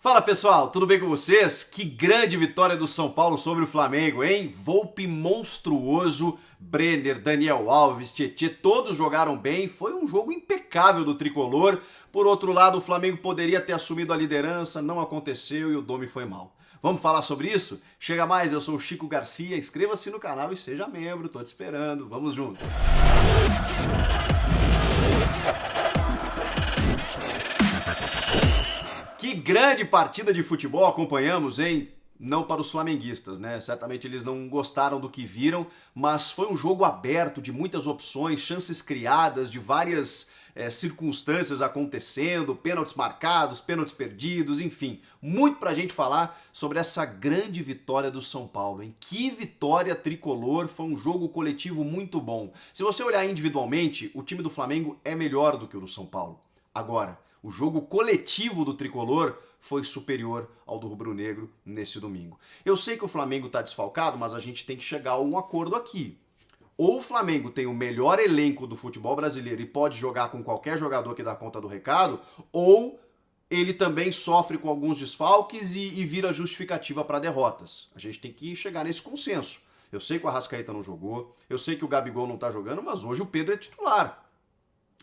Fala pessoal, tudo bem com vocês? Que grande vitória do São Paulo sobre o Flamengo, hein? Volpe monstruoso, Brenner, Daniel Alves, Tietê, todos jogaram bem, foi um jogo impecável do Tricolor. Por outro lado, o Flamengo poderia ter assumido a liderança, não aconteceu e o Domi foi mal. Vamos falar sobre isso? Chega mais, eu sou o Chico Garcia, inscreva-se no canal e seja membro, tô te esperando, vamos juntos. Que grande partida de futebol acompanhamos, hein? Não para os flamenguistas, né? Certamente eles não gostaram do que viram, mas foi um jogo aberto, de muitas opções, chances criadas, de várias circunstâncias acontecendo, pênaltis marcados, pênaltis perdidos, enfim. Muito pra gente falar sobre essa grande vitória do São Paulo, hein? Que vitória tricolor, foi um jogo coletivo muito bom. Se você olhar individualmente, o time do Flamengo é melhor do que o do São Paulo. Agora, o jogo coletivo do Tricolor foi superior ao do rubro-negro nesse domingo. Eu sei que o Flamengo está desfalcado, mas a gente tem que chegar a um acordo aqui. Ou o Flamengo tem o melhor elenco do futebol brasileiro e pode jogar com qualquer jogador que dá conta do recado, ou ele também sofre com alguns desfalques e vira justificativa para derrotas. A gente tem que chegar nesse consenso. Eu sei que o Arrascaeta não jogou, eu sei que o Gabigol não está jogando, mas hoje o Pedro é titular.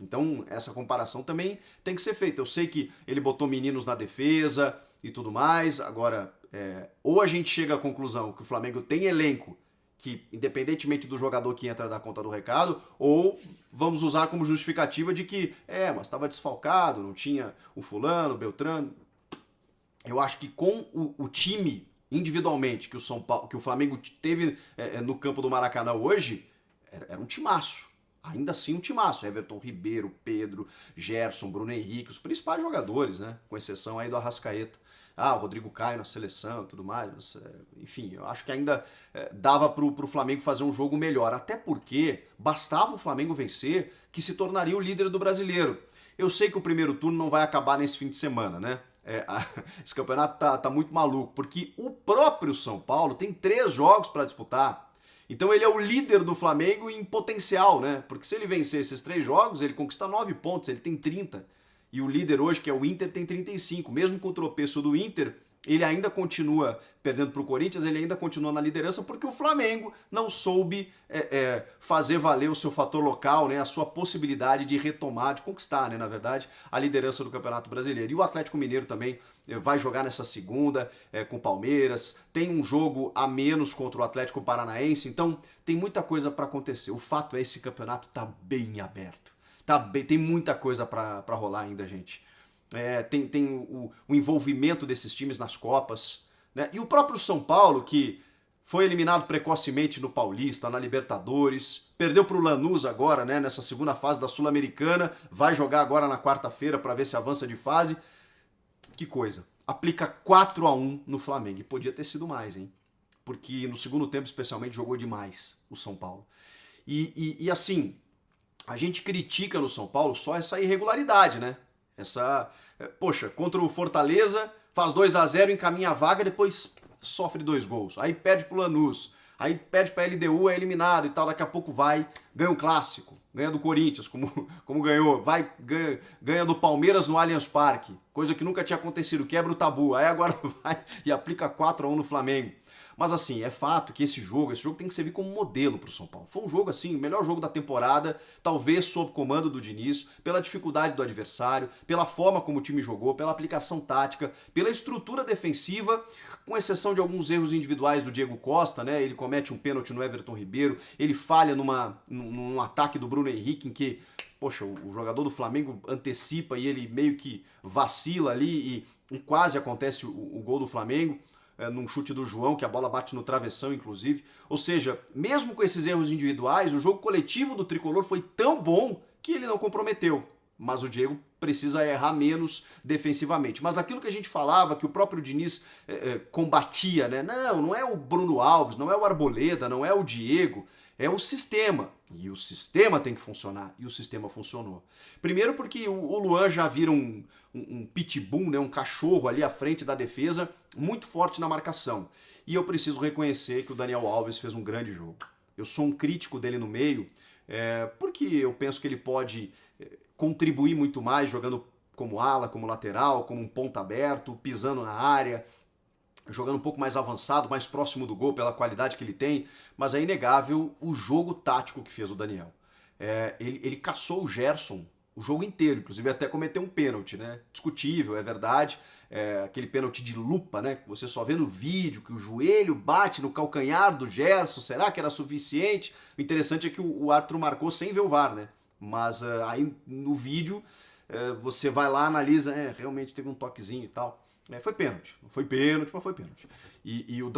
Então, essa comparação também tem que ser feita. Eu sei que ele botou meninos na defesa e tudo mais. Agora, ou a gente chega à conclusão que o Flamengo tem elenco que, independentemente do jogador que entra da conta do recado, ou vamos usar como justificativa de que, mas estava desfalcado, não tinha o fulano, o Beltrano. Eu acho que com o time, individualmente, que o Flamengo teve no campo do Maracanã hoje, era um timaço. Ainda assim um timaço, Everton Ribeiro, Pedro, Gerson, Bruno Henrique, os principais jogadores, né? Com exceção aí do Arrascaeta. O Rodrigo Caio na seleção e tudo mais. Mas, enfim, eu acho que ainda dava pro Flamengo fazer um jogo melhor. Até porque bastava o Flamengo vencer que se tornaria o líder do brasileiro. Eu sei que o primeiro turno não vai acabar nesse fim de semana, né? Esse campeonato tá muito maluco, porque o próprio São Paulo tem 3 jogos para disputar. Então ele é o líder do Flamengo em potencial, né? Porque se ele vencer esses 3 jogos, ele conquista 9 pontos, ele tem 30. E o líder hoje, que é o Inter, tem 35. Mesmo com o tropeço do Inter, ele ainda continua perdendo para o Corinthians, ele ainda continua na liderança porque o Flamengo não soube fazer valer o seu fator local, né, a sua possibilidade de retomar, de conquistar, né, na verdade, a liderança do Campeonato Brasileiro. E o Atlético Mineiro também vai jogar nessa segunda com o Palmeiras, tem um jogo a menos contra o Atlético Paranaense, então tem muita coisa para acontecer. O fato é esse campeonato tá bem aberto, tem muita coisa para rolar ainda, gente. Tem o envolvimento desses times nas Copas, né? E o próprio São Paulo, que foi eliminado precocemente no Paulista, na Libertadores, perdeu para o Lanús agora, né, nessa segunda fase da Sul-Americana, vai jogar agora na quarta-feira para ver se avança de fase. Que coisa, aplica 4-1 no Flamengo, e podia ter sido mais, hein? Porque no segundo tempo, especialmente, jogou demais o São Paulo. E assim, a gente critica no São Paulo só essa irregularidade, né? Poxa, contra o Fortaleza, faz 2-0, encaminha a vaga, depois sofre 2 gols. Aí perde pro Lanús, aí perde pra LDU, é eliminado e tal, daqui a pouco vai, ganha um clássico, ganha do Corinthians, como ganhou, ganha do Palmeiras no Allianz Parque, coisa que nunca tinha acontecido, quebra o tabu, aí agora vai e aplica 4-1 no Flamengo. Mas assim, é fato que esse jogo tem que servir como modelo para o São Paulo. Foi um jogo assim, o melhor jogo da temporada, talvez sob comando do Diniz, pela dificuldade do adversário, pela forma como o time jogou, pela aplicação tática, pela estrutura defensiva, com exceção de alguns erros individuais do Diego Costa, né? Ele comete um pênalti no Everton Ribeiro, ele falha num ataque do Bruno Henrique em que, poxa, o jogador do Flamengo antecipa e ele meio que vacila ali e quase acontece o gol do Flamengo. Num chute do João, que a bola bate no travessão, inclusive. Ou seja, mesmo com esses erros individuais, o jogo coletivo do Tricolor foi tão bom que ele não comprometeu. Mas o Diego precisa errar menos defensivamente. Mas aquilo que a gente falava, que o próprio Diniz combatia, né? Não é o Bruno Alves, não é o Arboleda, não é o Diego, é o sistema. E o sistema tem que funcionar. E o sistema funcionou. Primeiro porque o Luan já vira um pitbull, né? Um cachorro ali à frente da defesa, muito forte na marcação. E eu preciso reconhecer que o Daniel Alves fez um grande jogo. Eu sou um crítico dele no meio, porque eu penso que ele pode contribuir muito mais jogando como ala, como lateral, como um ponta aberto, pisando na área, jogando um pouco mais avançado, mais próximo do gol pela qualidade que ele tem, mas é inegável o jogo tático que fez o Daniel. Ele caçou o Gerson o jogo inteiro, inclusive até cometeu um pênalti, né? Discutível, é verdade. Aquele pênalti de lupa, né? Que você só vê no vídeo, que o joelho bate no calcanhar do Gerson, será que era suficiente? O interessante é que o árbitro marcou sem ver o VAR, né? Mas aí no vídeo você vai lá, analisa, realmente teve um toquezinho e tal. Foi pênalti, foi pênalti, mas foi pênalti.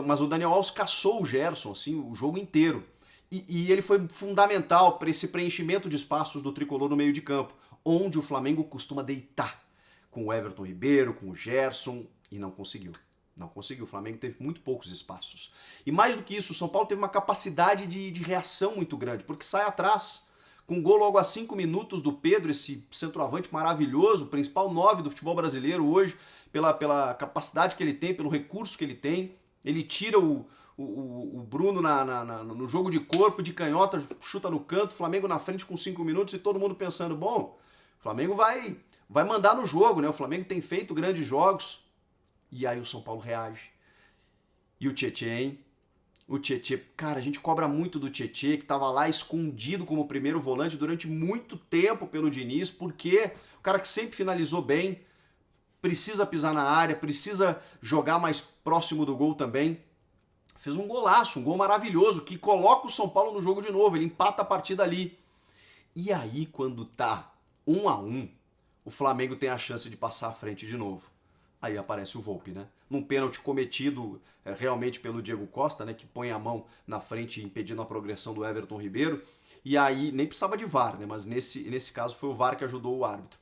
Mas o Daniel Alves caçou o Gerson, assim, o jogo inteiro. E ele foi fundamental para esse preenchimento de espaços do tricolor no meio de campo, onde o Flamengo costuma deitar com o Everton Ribeiro, com o Gerson, e não conseguiu. Não conseguiu. O Flamengo teve muito poucos espaços. E mais do que isso, o São Paulo teve uma capacidade de reação muito grande, porque sai atrás. Com gol logo a 5 minutos do Pedro, esse centroavante maravilhoso, o principal 9 do futebol brasileiro hoje, pela capacidade que ele tem, pelo recurso que ele tem. Ele tira o Bruno no jogo de corpo, de canhota, chuta no canto, Flamengo na frente com 5 minutos e todo mundo pensando, bom, o Flamengo vai mandar no jogo, né? O Flamengo tem feito grandes jogos. E aí o São Paulo reage. E o Tietê, hein? O Tietê, cara, a gente cobra muito do Tietê, que estava lá escondido como primeiro volante durante muito tempo pelo Diniz, porque o cara que sempre finalizou bem, precisa pisar na área, precisa jogar mais próximo do gol também. Fez um golaço, um gol maravilhoso, que coloca o São Paulo no jogo de novo, ele empata a partida ali. E aí, quando tá 1-1, o Flamengo tem a chance de passar à frente de novo. Aí aparece o Volpi, né? Num pênalti cometido realmente pelo Diego Costa, né? Que põe a mão na frente impedindo a progressão do Everton Ribeiro. E aí, nem precisava de VAR, né? Mas nesse caso foi o VAR que ajudou o árbitro.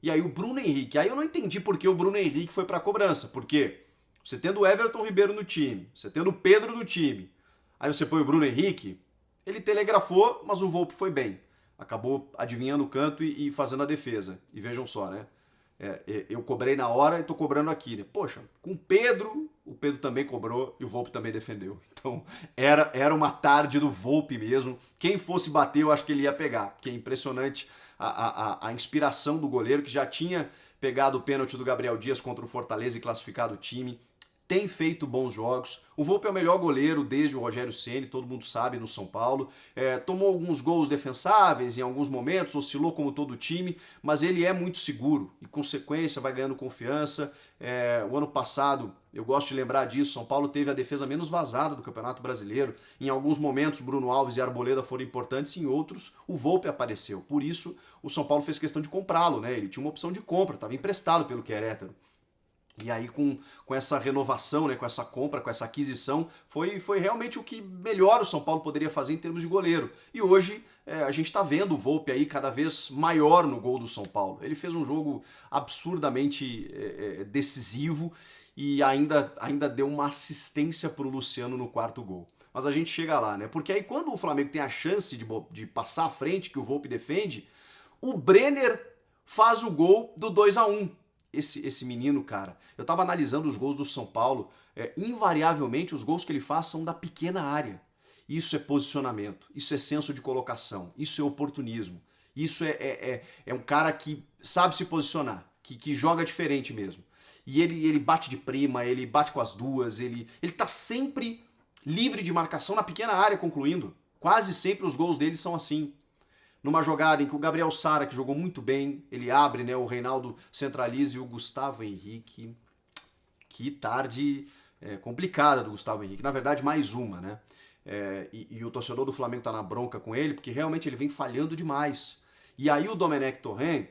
E aí o Bruno Henrique, aí eu não entendi por que o Bruno Henrique foi pra cobrança. Porque você tendo o Everton Ribeiro no time, você tendo o Pedro no time, aí você põe o Bruno Henrique, ele telegrafou, mas o Volpi foi bem. Acabou adivinhando o canto e fazendo a defesa. E vejam só, né? Eu cobrei na hora e tô cobrando aqui, né? Poxa, com o Pedro também cobrou e o Volpi também defendeu. Então, era uma tarde do Volpi mesmo. Quem fosse bater, eu acho que ele ia pegar. Porque é impressionante a inspiração do goleiro, que já tinha pegado o pênalti do Gabriel Dias contra o Fortaleza e classificado o time. Tem feito bons jogos. O Volpi é o melhor goleiro desde o Rogério Ceni, todo mundo sabe, no São Paulo. Tomou alguns gols defensáveis em alguns momentos, oscilou como todo o time, mas ele é muito seguro e, consequência, vai ganhando confiança. O ano passado, eu gosto de lembrar disso, São Paulo teve a defesa menos vazada do Campeonato Brasileiro. Em alguns momentos, Bruno Alves e Arboleda foram importantes, em outros, o Volpi apareceu. Por isso, o São Paulo fez questão de comprá-lo, né? Ele tinha uma opção de compra, estava emprestado pelo Querétaro. E aí com essa renovação, né, com essa compra, com essa aquisição, foi realmente o que melhor o São Paulo poderia fazer em termos de goleiro. E hoje a gente está vendo o Volpi aí cada vez maior no gol do São Paulo. Ele fez um jogo absurdamente decisivo e ainda deu uma assistência para o Luciano no quarto gol. Mas a gente chega lá, né? Porque aí quando o Flamengo tem a chance de passar à frente, que o Volpi defende, o Brenner faz o gol do 2-1. Esse menino, cara, eu tava analisando os gols do São Paulo, invariavelmente os gols que ele faz são da pequena área. Isso é posicionamento, isso é senso de colocação, isso é oportunismo, isso é um cara que sabe se posicionar, que joga diferente mesmo. E ele bate de prima, ele bate com as duas, ele tá sempre livre de marcação na pequena área concluindo. Quase sempre os gols dele são assim. Numa jogada em que o Gabriel Sara, que jogou muito bem, ele abre, né, o Reinaldo centraliza e o Gustavo Henrique. Que tarde complicada do Gustavo Henrique. Na verdade, mais uma, né? E o torcedor do Flamengo tá na bronca com ele, porque realmente ele vem falhando demais. E aí o Domenech Torrent,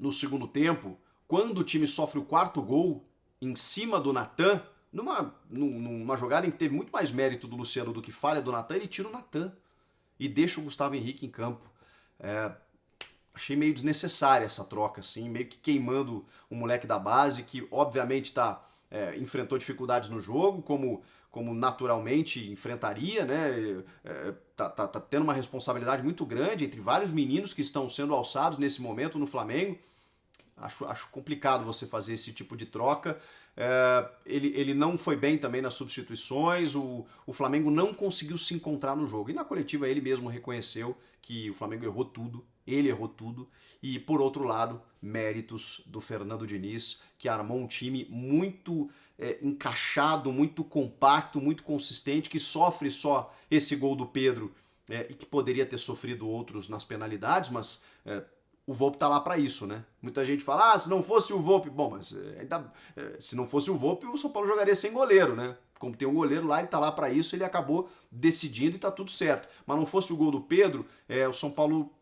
no segundo tempo, quando o time sofre o quarto gol, em cima do Natan, numa jogada em que teve muito mais mérito do Luciano do que falha do Natan, ele tira o Natan e deixa o Gustavo Henrique em campo. Achei meio desnecessária essa troca, assim, meio que queimando o moleque da base, que obviamente enfrentou dificuldades no jogo, como naturalmente enfrentaria, né? Tá tendo uma responsabilidade muito grande entre vários meninos que estão sendo alçados nesse momento no Flamengo. Acho complicado você fazer esse tipo de troca. Ele não foi bem também nas substituições, o Flamengo não conseguiu se encontrar no jogo. E na coletiva ele mesmo reconheceu que o Flamengo errou tudo, ele errou tudo. E por outro lado, méritos do Fernando Diniz, que armou um time muito encaixado, muito compacto, muito consistente, que sofre só esse gol do Pedro e que poderia ter sofrido outros nas penalidades, mas o Volpi tá lá para isso, né? Muita gente fala, se não fosse o Volpi... Bom, mas se não fosse o Volpi, o São Paulo jogaria sem goleiro, né? Como tem um goleiro lá, ele tá lá para isso, ele acabou decidindo e tá tudo certo. Mas não fosse o gol do Pedro, o São Paulo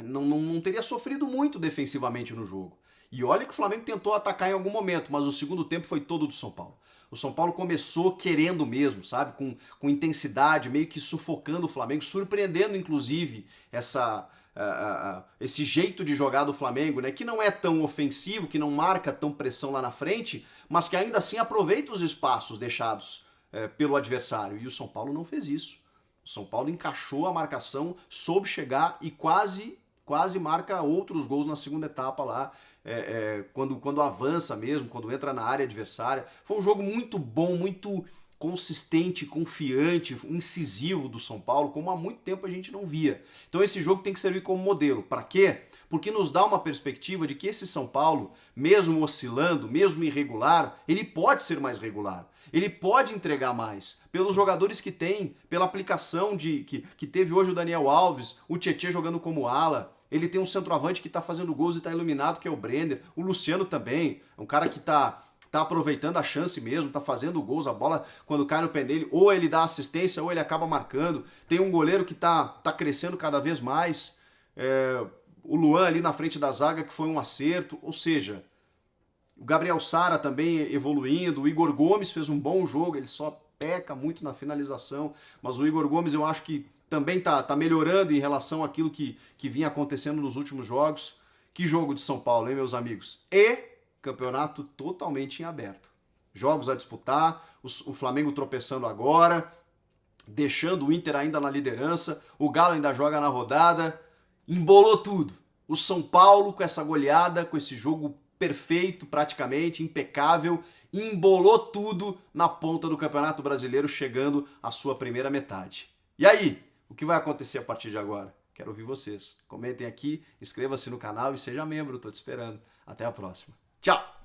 não teria sofrido muito defensivamente no jogo. E olha que o Flamengo tentou atacar em algum momento, mas o segundo tempo foi todo do São Paulo. O São Paulo começou querendo mesmo, sabe? Com intensidade, meio que sufocando o Flamengo, surpreendendo inclusive esse jeito de jogar do Flamengo, né? Que não é tão ofensivo, que não marca tão pressão lá na frente, mas que ainda assim aproveita os espaços deixados pelo adversário. E o São Paulo não fez isso. O São Paulo encaixou a marcação, soube chegar e quase marca outros gols na segunda etapa lá, quando avança mesmo, quando entra na área adversária. Foi um jogo muito bom, muito consistente, confiante, incisivo do São Paulo, como há muito tempo a gente não via. Então esse jogo tem que servir como modelo. Para quê? Porque nos dá uma perspectiva de que esse São Paulo, mesmo oscilando, mesmo irregular, ele pode ser mais regular. Ele pode entregar mais, pelos jogadores que tem, pela aplicação que teve hoje o Daniel Alves, o Tietê jogando como ala. Ele tem um centroavante que está fazendo gols e está iluminado, que é o Brenner. O Luciano também, é um cara que tá aproveitando a chance mesmo, tá fazendo gols, a bola quando cai no pé dele, ou ele dá assistência ou ele acaba marcando. Tem um goleiro que tá crescendo cada vez mais. O Luan ali na frente da zaga, que foi um acerto. Ou seja, o Gabriel Sara também evoluindo, o Igor Gomes fez um bom jogo, ele só peca muito na finalização, mas o Igor Gomes eu acho que também tá melhorando em relação àquilo que vinha acontecendo nos últimos jogos. Que jogo de São Paulo, hein, meus amigos? E campeonato totalmente em aberto. Jogos a disputar, o Flamengo tropeçando agora, deixando o Inter ainda na liderança, o Galo ainda joga na rodada, embolou tudo. O São Paulo com essa goleada, com esse jogo perfeito praticamente, impecável, embolou tudo na ponta do Campeonato Brasileiro, chegando à sua primeira metade. E aí? O que vai acontecer a partir de agora? Quero ouvir vocês. Comentem aqui, inscreva-se no canal e seja membro, estou te esperando. Até a próxima. Tchau!